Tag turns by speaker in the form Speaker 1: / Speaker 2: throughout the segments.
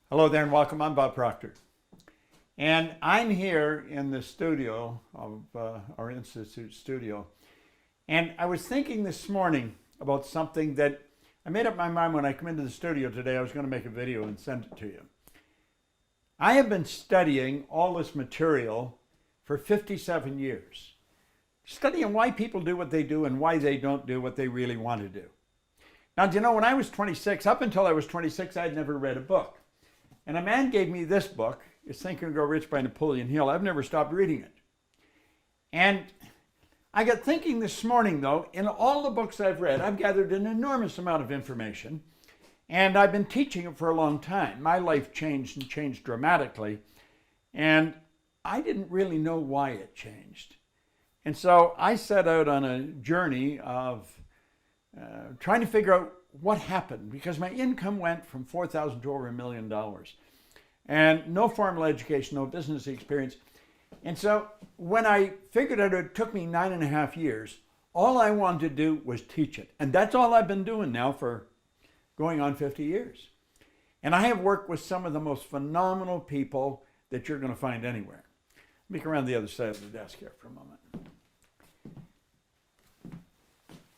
Speaker 1: Hello there and welcome. I'm Bob Proctor. And I'm here in the studio of our Institute studio. And I was thinking this morning about something that I made up my mind when I come into the studio today. I was going to make a video and send it to you. I have been studying all this material for 57 years, studying why people do what they do and why they don't do what they really want to do. Now, do you know, when I was 26, up until I was 26, I'd never read a book. And a man gave me this book, it's Think and Grow Rich by Napoleon Hill. I've never stopped reading it. And I got thinking this morning, though, in all the books I've read, I've gathered an enormous amount of information, and I've been teaching it for a long time. My life changed and changed dramatically, and I didn't really know why it changed. And so I set out on a journey of trying to figure out what happened, because my income went from $4,000 to over $1 million, and no formal education, no business experience. And so when I figured out it took me 9.5 years, all I wanted to do was teach it. And that's all I've been doing now for going on 50 years. And I have worked with some of the most phenomenal people that you're going to find anywhere. Let me go around the other side of the desk here for a moment.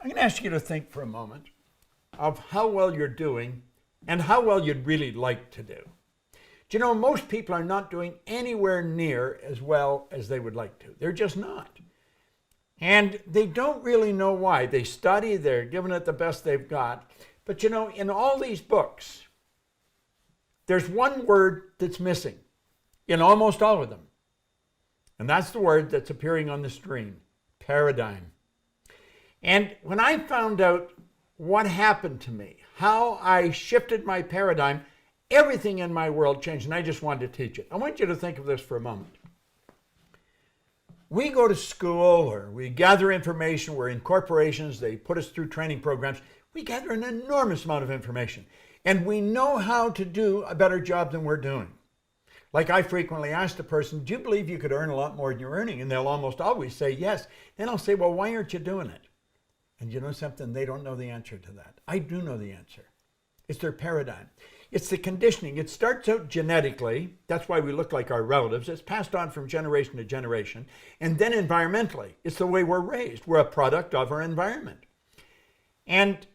Speaker 1: I'm going to ask you to think for a moment of how well you're doing and how well you'd really like to do. Do you know, most people are not doing anywhere near as well as they would like to. They're just not. And they don't really know why. They study, they're giving it the best they've got. But you know, in all these books, there's one word that's missing in almost all of them. And that's the word that's appearing on the screen: paradigm. And when I found out what happened to me, how I shifted my paradigm, everything in my world changed, and I just wanted to teach it. I want you to think of this for a moment. We go to school, or we gather information. We're in corporations. They put us through training programs. We gather an enormous amount of information, and we know how to do a better job than we're doing. Like, I frequently ask the person, do you believe you could earn a lot more than you're earning? And they'll almost always say yes. Then I'll say, well, why aren't you doing it? And you know something? They don't know the answer to that. I do know the answer. It's their paradigm. It's the conditioning. It starts out genetically. That's why we look like our relatives. It's passed on from generation to generation. And then environmentally. It's the way we're raised. We're a product of our environment. And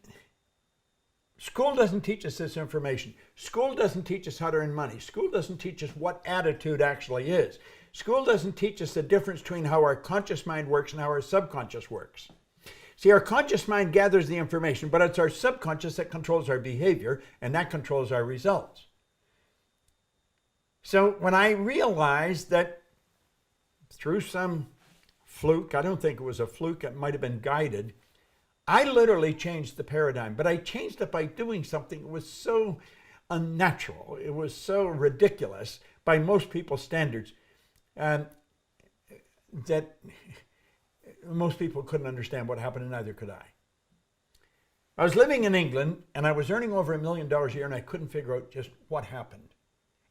Speaker 1: school doesn't teach us this information. School doesn't teach us how to earn money. School doesn't teach us what attitude actually is. School doesn't teach us the difference between how our conscious mind works and how our subconscious works. See, our conscious mind gathers the information, but it's our subconscious that controls our behavior, and that controls our results. So when I realized that through some fluke, I don't think it was a fluke, it might have been guided, I literally changed the paradigm. But I changed it by doing something that was so unnatural, it was so ridiculous by most people's standards, that most people couldn't understand what happened, and neither could I. I was living in England, and I was earning over $1 million a year, and I couldn't figure out just what happened.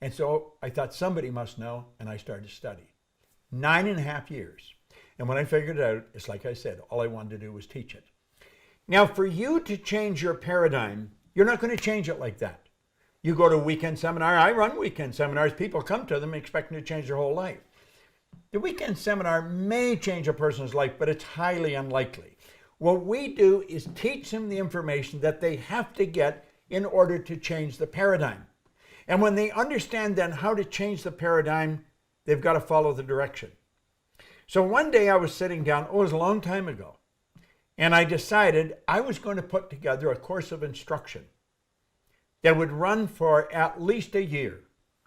Speaker 1: And so I thought somebody must know, and I started to study. 9.5 years. And when I figured it out, it's like I said, all I wanted to do was teach it. Now, for you to change your paradigm, you're not going to change it like that. You go to a weekend seminar. I run weekend seminars. People come to them expecting to change their whole life. The weekend seminar may change a person's life, but it's highly unlikely. What we do is teach them the information that they have to get in order to change the paradigm. And when they understand then how to change the paradigm, they've got to follow the direction. So one day I was sitting down, it was a long time ago, and I decided I was going to put together a course of instruction that would run for at least a year.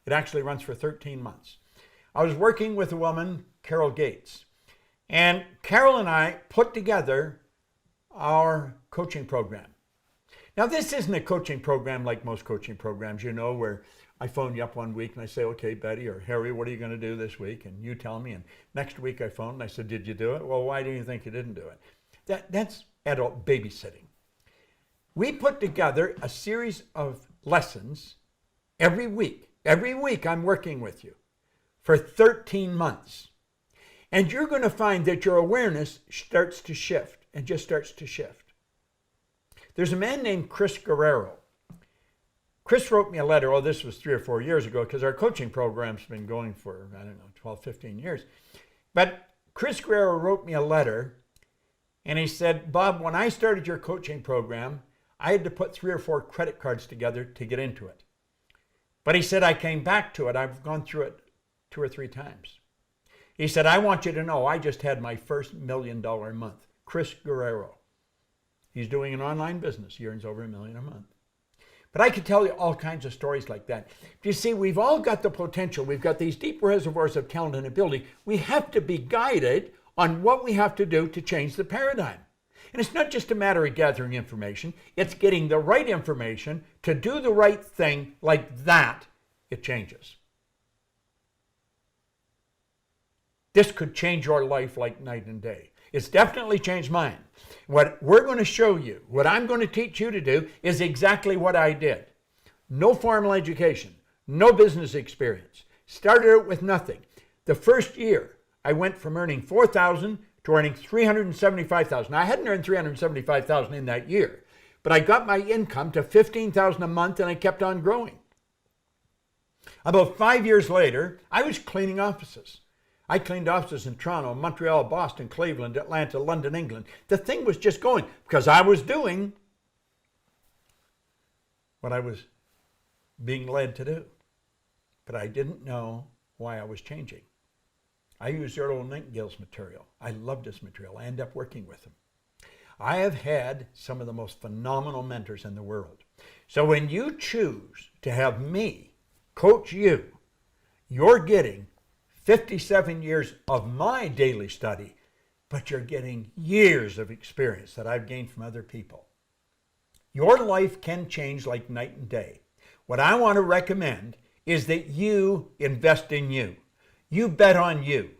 Speaker 1: It actually runs for 13 months. I was working with a woman, Carol Gates, and Carol and I put together our coaching program. Now, this isn't a coaching program like most coaching programs, you know, where I phone you up one week and I say, okay, Betty or Harry, what are you going to do this week? And you tell me. And next week I phone and I said, did you do it? Well, why do you think you didn't do it? That's adult babysitting. We put together a series of lessons every week. Every week I'm working with you for 13 months. And you're going to find that your awareness starts to shift and just starts to shift. There's a man named Chris Guerrero. Chris wrote me a letter. Oh, this was 3 or 4 years ago because our coaching program's been going for, I don't know, 12, 15 years. But Chris Guerrero wrote me a letter and he said, Bob, when I started your coaching program, I had to put 3 or 4 credit cards together to get into it. But he said, I came back to it. I've gone through it 2 or 3 times. He said, I want you to know I just had my first $1 million month. Chris Guerrero. He's doing an online business. He earns over $1 million a month. But I could tell you all kinds of stories like that. You see, we've all got the potential. We've got these deep reservoirs of talent and ability. We have to be guided on what we have to do to change the paradigm. And it's not just a matter of gathering information. It's getting the right information to do the right thing. Like that, it changes. This could change your life like night and day. It's definitely changed mine. What we're going to show you, what I'm going to teach you to do, is exactly what I did. No formal education, no business experience. Started out with nothing. The first year, I went from earning $4,000 to earning $375,000. I hadn't earned $375,000 in that year, but I got my income to $15,000 a month and I kept on growing. About 5 years later, I was cleaning offices. I cleaned offices in Toronto, Montreal, Boston, Cleveland, Atlanta, London, England. The thing was just going because I was doing what I was being led to do. But I didn't know why I was changing. I used Earl Nightingale's material. I loved his material. I ended up working with him. I have had some of the most phenomenal mentors in the world. So when you choose to have me coach you, you're getting 57 years of my daily study, but you're getting years of experience that I've gained from other people. Your life can change like night and day. What I want to recommend is that you invest in you. You bet on you.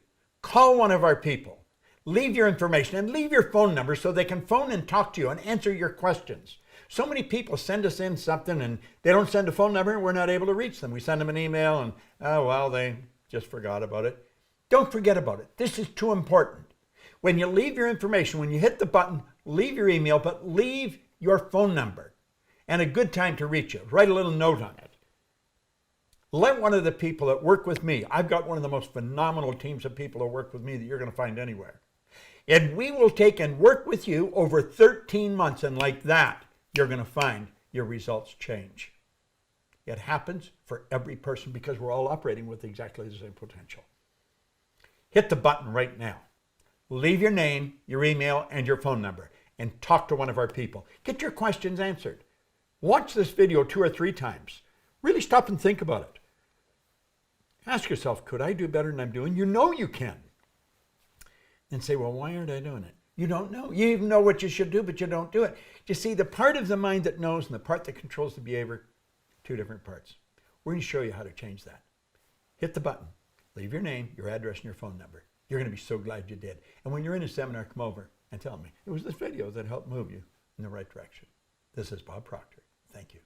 Speaker 1: Call one of our people. Leave your information and leave your phone number so they can phone and talk to you and answer your questions. So many people send us in something and they don't send a phone number and we're not able to reach them. We send them an email and, oh, well, they just forgot about it. Don't forget about it. This is too important. When you leave your information, when you hit the button, leave your email, but leave your phone number and a good time to reach you. Write a little note on it. Let one of the people that work with me, I've got one of the most phenomenal teams of people that work with me that you're going to find anywhere. And we will take and work with you over 13 months, and like that, you're going to find your results change. It happens for every person because we're all operating with exactly the same potential. Hit the button right now. Leave your name, your email, and your phone number, and talk to one of our people. Get your questions answered. Watch this video 2 or 3 times. Really stop and think about it. Ask yourself, could I do better than I'm doing? You know you can. Then say, well, why aren't I doing it? You don't know. You even know what you should do, but you don't do it. You see, the part of the mind that knows and the part that controls the behavior, 2 different parts. We're going to show you how to change that. Hit the button. Leave your name, your address, and your phone number. You're going to be so glad you did. And when you're in a seminar, come over and tell me, it was this video that helped move you in the right direction. This is Bob Proctor. Thank you.